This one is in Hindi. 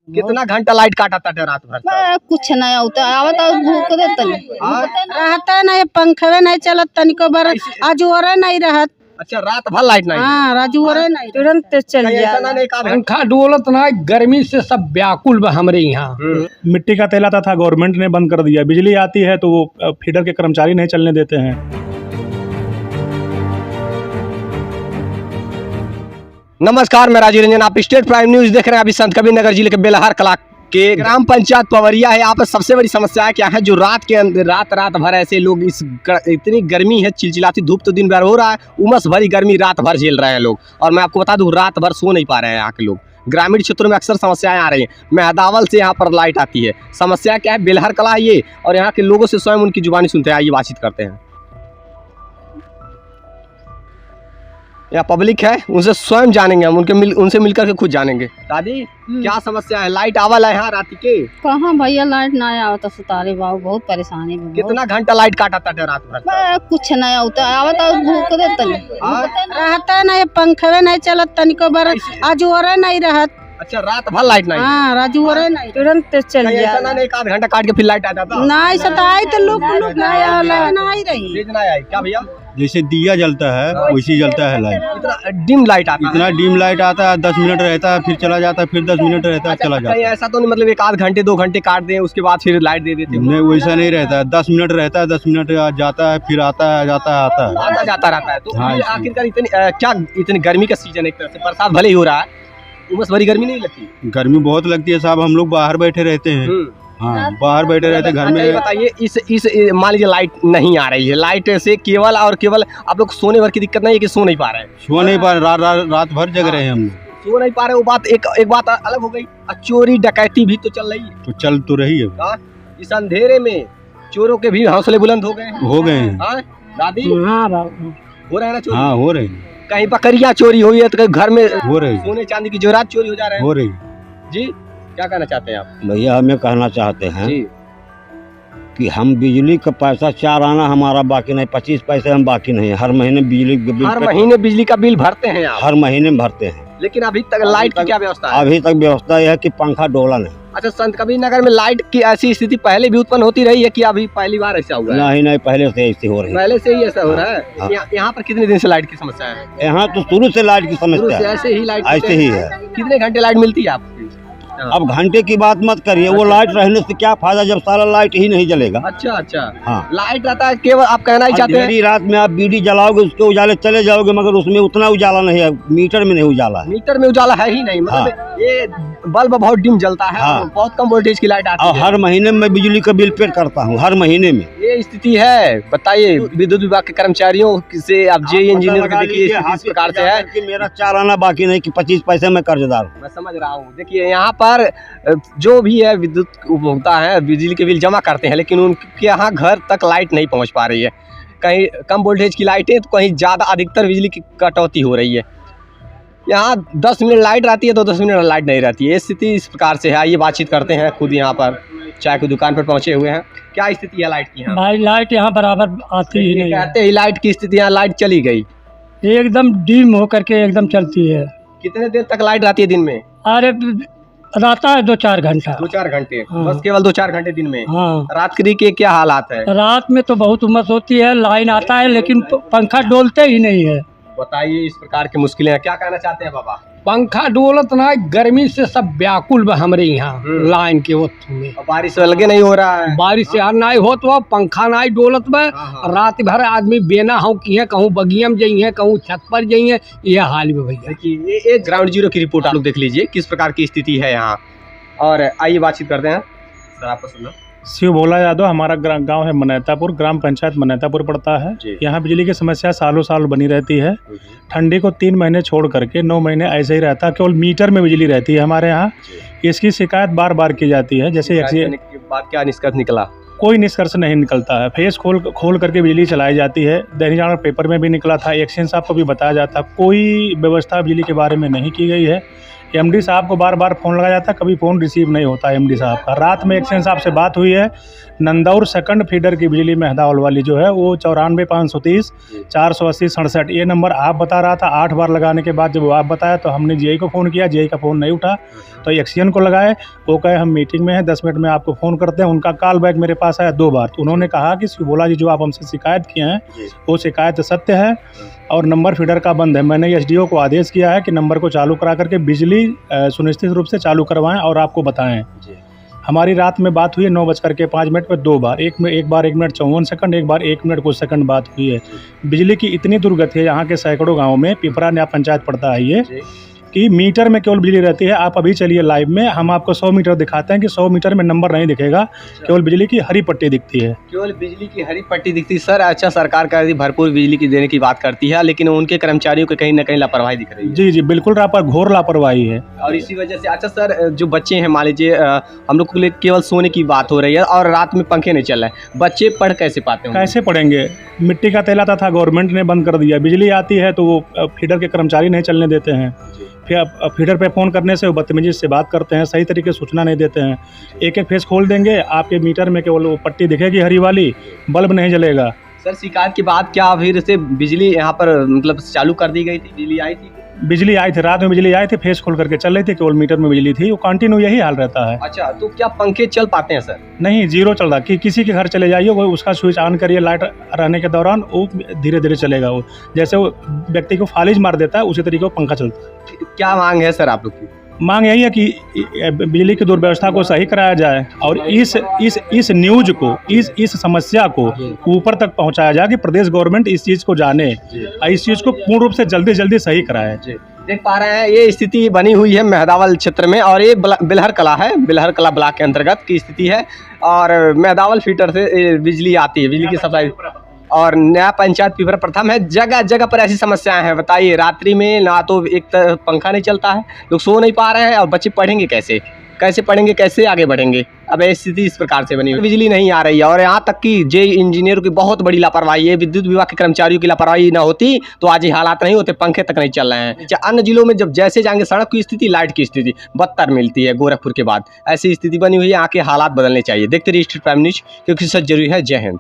कितना घंटा लाइट काटा था रात भर? कुछ नहीं होता आवत भूख देता रहता नहीं, पंखे नहीं चलत तनिको बार अजूरे नहीं रहत। अच्छा, रात भर लाइट नहीं? हाँ, राजूरे नहीं, तुरंत चल जाए। पंखा डोलत ना, गर्मी से सब व्याकुल बा हमरे यहाँ। मिट्टी का तेल आता था, गवर्नमेंट ने बंद कर दिया। बिजली आती है तो वो फीडर के कर्मचारी नहीं चलने देते हैं। नमस्कार, मैं राजीव रंजन, आप स्टेट प्राइम न्यूज देख रहे हैं। अभी संत कबीर नगर जिले के बेलहर कला के ग्राम पंचायत पवरिया है। यहाँ पर सबसे बड़ी समस्या क्या है, जो रात के अंदर रात भर ऐसे लोग इतनी गर्मी है, चिलचिलाती धूप तो दिन भर हो रहा है, उमस भरी गर्मी रात भर झेल रहे हैं लोग। और मैं आपको बता दूं, रात भर सो नहीं पा रहे हैं यहाँ के लोग। ग्रामीण क्षेत्रों में अक्सर समस्याएं आ रही हैं। मेहदावल से यहाँ पर लाइट आती है। समस्या क्या है, बेलहर कला ये, और यहाँ के लोगों से स्वयं उनकी जुबानी सुनते हैं। आइए बातचीत करते हैं। यहाँ पब्लिक है, उनसे स्वयं जानेंगे हम, उनसे मिलकर के खुद जानेंगे। दादी, क्या समस्या है? लाइट आवल है यहाँ रात के? कहाँ भैया लाइट नहीं आवता सुतारे बाबू, बहुत परेशानी में। कितना घंटा लाइट काटा था रात भर? कुछ नहीं होता आवत भूख देता रहता नहीं, पंखे नहीं चलत तनिको बार अजूरे नहीं रहत। अच्छा, रात भर लाइट नहीं? हाँ, राजूरे नहीं, तुरंत चल जाए। एक आध घंटा काट के फिर लाइट आ जाता? नहीं सताई तो लोग नहीं रही। क्या भैया? जैसे दिया जलता है वैसी जलता है लाइट। इतना डिम लाइट आता है? इतना डिम लाइट आता है, 10 मिनट रहता है फिर चला जाता है, फिर 10 मिनट रहता है चला जाता है। ऐसा तो नहीं मतलब एक आध घंटे 2 घंटे काट दें उसके बाद फिर लाइट दे देते? नहीं, वैसा नहीं रहता है। 10 मिनट रहता है, 10 मिनट जाता है, फिर आता है, जाता है, आता है, आता जाता रहता है। तो हाँ, आखिरकार इतनी गर्मी का सीजन, एक तरह से बरसात भले ही हो रहा है, उमस भरी गर्मी नहीं लगती? गर्मी बहुत लगती है साहब। हम लोग बाहर बैठे रहते हैं। हाँ, बाहर बैठे रहते घर में। बताइए, इस मान लीजिए लाइट नहीं आ रही है, लाइट से केवल और केवल आप लोग सोने भर की दिक्कत नहीं है कि सो नहीं पा रहे हैं? सो नहीं पा रहे, रात भर जग रहे हैं हम लोग। सो नहीं पा रहे, वो बात एक बात अलग हो गई। चोरी डकैती भी तो चल रही है। तो चल तो रही है। इस अंधेरे में चोरों के भी हौसले बुलंद हो गए हैं। दादी, हाँ बाबू, हो रहे हैं ना चोरी? हाँ, हो रही। कहीं बकरियां चोरी हुई है, तो कहीं घर में हो रही, सोने चांदी की जेवरात चोरी हो जा रहे हैं। हो रही जी, क्या कहना चाहते हैं आप? भैया, हमें कहना चाहते हैं जी कि हम बिजली का पैसा 4 आना हमारा बाकी नहीं, 25 पैसे हम बाकी नहीं है। हर महीने बिजली का बिल, हर महीने बिजली का बिल भरते हैं आप? हर महीने भरते हैं। लेकिन अभी तक लाइट की क्या व्यवस्था है? अभी तक व्यवस्था यह है कि पंखा डोला नहीं। अच्छा, संत कबीर नगर में लाइट की ऐसी स्थिति पहले भी उत्पन्न होती रही है कि अभी पहली बार ऐसा हुआ है? नहीं, पहले से ऐसी हो रही है। पहले से ही ऐसा हो रहा है? हाँ। यहाँ पर कितने दिन से लाइट की समस्या है? यहाँ तो शुरू से लाइट की समस्या है। ऐसे ही लाइट ऐसे ही है। कितने घंटे लाइट मिलती है आपको? अब घंटे की बात मत करिए, वो लाइट रहने से क्या फायदा जब सारा लाइट ही नहीं जलेगा। अच्छा, हाँ, लाइट रहता है, केवल आप कहना ही चाहते हैं रात में आप बीडी जलाओगे, उसके उजाले चले जाओगे, मगर उसमें उतना उजाला नहीं है, मीटर में नहीं उजाला है। मीटर में उजाला है ही नहीं, मतलब ये बल्ब बहुत डिम जलता है। हाँ, बहुत कम वोल्टेज की लाइट आती और है। हर महीने में बिजली का बिल पे करता हूँ, हर महीने में। ये स्थिति है। बताइए, विद्युत विभाग के कर्मचारियों से आप जे इंजीनियर को देखिए, इस प्रकार से है कि मेरा 4 आना बाकी नहीं, कि 25 पैसे में कर्जदार हूँ। मैं समझ रहा हूँ। देखिए, यहाँ पर जो भी है विद्युत उपभोक्ता है, बिजली के बिल जमा करते हैं, लेकिन उनके यहाँ घर तक लाइट नहीं पहुँच पा रही है। कहीं कम वोल्टेज की लाइटें, तो कहीं ज़्यादा अधिकतर बिजली की कटौती हो रही है। यहाँ 10 मिनट लाइट रहती है तो 10 मिनट लाइट नहीं रहती है। स्थिति इस प्रकार से है। आइए बातचीत करते हैं। खुद यहाँ पर चाय की दुकान पर पहुँचे हुए हैं। क्या स्थिति है लाइट की यहाँ? भाई, लाइट यहाँ बराबर आती ही नहीं। कहते ही लाइट की स्थिति, यहाँ लाइट चली गई, एकदम डिम होकर के एकदम चलती है। कितने देर तक लाइट रहती है दिन में? अरे रहता है 2-4 घंटा। 2-4 घंटे? हाँ। बस केवल 2-4 घंटे दिन में? हाँ। रात के क्या हालात है? रात में तो बहुत उमस होती है, लाइन आता है लेकिन पंखा डोलते ही नहीं है। बताइए, इस प्रकार की मुश्किलें हैं, क्या कहना चाहते हैं बाबा? पंखा डोलत ना, गर्मी से सब व्याकुल बा हमरे यहाँ लाइन के वक्त में। बारिश अलगे नहीं हो रहा है? बारिश से नहीं होत हुआ, पंखा नहीं डोलत बा। रात भर आदमी बेना हो कि है, कहूँ बगियम जाइए, कहूँ छत पर जाइए, यह हाल में भैया। देखिए, ये ग्राउंड जीरो की रिपोर्ट आप लोग देख लीजिए, किस प्रकार की स्थिति है यहाँ। और आइए बातचीत करते हैं। सर, आपको सुनना। शिव भोला यादव, हमारा गांव है मनैतापुर, ग्राम पंचायत मनैतापुर पड़ता है। यहाँ बिजली की समस्या सालों साल बनी रहती है। ठंडी को 3 महीने छोड़ करके 9 महीने ऐसे ही रहता है, केवल मीटर में बिजली रहती है हमारे यहाँ। इसकी शिकायत बार बार की जाती है। जैसे बात क्या निष्कर्ष निकला? कोई निष्कर्ष नहीं निकलता है। फेस खोल करके बिजली चलाई जाती है। दैनिक जागरण पेपर में भी निकला था, एक्शन साहब को भी बताया जाता, कोई व्यवस्था बिजली के बारे में नहीं की गई है। एमडी साहब को बार बार फ़ोन लगाया जाता है, कभी फ़ोन रिसीव नहीं होता एमडी साहब का। रात में एक्सचेंज साहब से बात हुई है, नंदौर सेकंड फीडर की बिजली मेहदावल वाली जो है वो 94 530 480 67 ये नंबर आप बता रहा था। 8 बार लगाने के बाद जब वो आप बताया तो हमने जीआई को फ़ोन किया, जीआई का फ़ोन नहीं उठा, तो एक्सीएन को लगाए, वो कहे हम मीटिंग में हैं, 10 मिनट में आपको फ़ोन करते हैं। उनका कॉल बैक मेरे पास आया 2 बार, तो उन्होंने कहा कि बोला जी जो आप हमसे शिकायत किए हैं वो शिकायत सत्य है और नंबर फीडर का बंद है। मैंने एसडीओ को आदेश किया है कि नंबर को चालू करा करके बिजली सुनिश्चित रूप से चालू करवाएं और आपको बताएं। हमारी रात में बात हुई है 9:05 पे 2 बार, एक बार 1 मिनट 54 सेकंड, एक बार 1 मिनट कुछ सेकंड बात हुई है। बिजली की इतनी दुर्गति है यहाँ के सैकड़ों गाँव में, पिपरा नया पंचायत पड़ता है ये, कि मीटर में केवल बिजली रहती है। आप अभी चलिए लाइव में, हम आपको 100 मीटर दिखाते हैं कि 100 मीटर में नंबर नहीं दिखेगा, केवल बिजली की हरी पट्टी दिखती है। केवल बिजली की हरी पट्टी दिखती है। सर अच्छा, सरकार का भरपूर बिजली की देने की बात करती है, लेकिन उनके कर्मचारियों को कहीं ना कहीं लापरवाही दिख रही है। जी बिल्कुल, घोर लापरवाही है। और इसी वजह से अच्छा सर, जो बच्चे हैं मान लीजिए, हम लोग के लिए केवल सोने की बात हो रही है और रात में पंखे नहीं चल रहे हैं, बच्चे पढ़ कैसे पाते हैं? कैसे पढ़ेंगे? मिट्टी का तेल आता था, गवर्नमेंट ने बंद कर दिया। बिजली आती है तो वो फीडर के कर्मचारी नहीं चलने देते हैं, फिर फीडर पे फ़ोन करने से वो बदतमीजी से बात करते हैं, सही तरीके से सूचना नहीं देते हैं। एक फेस खोल देंगे, आपके मीटर में केवल वो पट्टी दिखेगी हरी वाली, बल्ब नहीं जलेगा। सर शिकायत के बाद क्या फिर से बिजली यहाँ पर मतलब चालू कर दी गई थी? बिजली आई थी? बिजली आई थी, रात में बिजली आई थी, फेस खोल करके चल रही थी, केवल मीटर में बिजली थी, वो कंटिन्यू यही हाल रहता है। अच्छा, तो क्या पंखे चल पाते हैं सर? नहीं, 0 चल रहा। कि किसी के घर चले जाइए, वो उसका स्विच ऑन करिए, लाइट रहने के दौरान वो धीरे धीरे चलेगा। वो जैसे वो व्यक्ति को फालिज मार देता है उसी तरीके को पंखा चलता है। क्या मांग है सर आप लोग की? मांग यही है कि बिजली की दुर्व्यवस्था को सही कराया जाए और इस न्यूज को, इस समस्या को ऊपर तक पहुंचाया जाए कि प्रदेश गवर्नमेंट इस चीज़ को जाने और इस चीज़ को पूर्ण रूप से जल्दी सही कराए। देख पा रहे हैं ये स्थिति बनी हुई है मेहदावल क्षेत्र में, और ये बिलहर कला है, बिलहर कला ब्लॉक के अंतर्गत की स्थिति है। और मेहदावल फीडर से बिजली आती है, बिजली की सप्लाई, और नया पंचायत पिपरा प्रथम है। जगह जगह पर ऐसी समस्याएं हैं। बताइए, रात्रि में ना तो एक पंखा नहीं चलता है, लोग सो नहीं पा रहे हैं, और बच्चे पढ़ेंगे कैसे पढ़ेंगे, कैसे आगे बढ़ेंगे? अब स्थिति इस प्रकार से बनी हुई, बिजली नहीं आ रही है। और यहाँ तक कि जे इंजीनियरों की बहुत बड़ी लापरवाही है, विद्युत विभाग के कर्मचारियों की लापरवाही ना होती तो आज ये हालात नहीं होते, पंखे तक नहीं चल रहे हैं। अन्य जिलों में जब जैसे जाएंगे, सड़क की स्थिति, लाइट की स्थिति बदतर मिलती है गोरखपुर के बाद। ऐसी स्थिति बनी हुई है, यहाँ के हालात बदलने चाहिए। देखते रहिए स्टेट प्राइम न्यूज, क्योंकि सच जरूरी है। जय हिंद।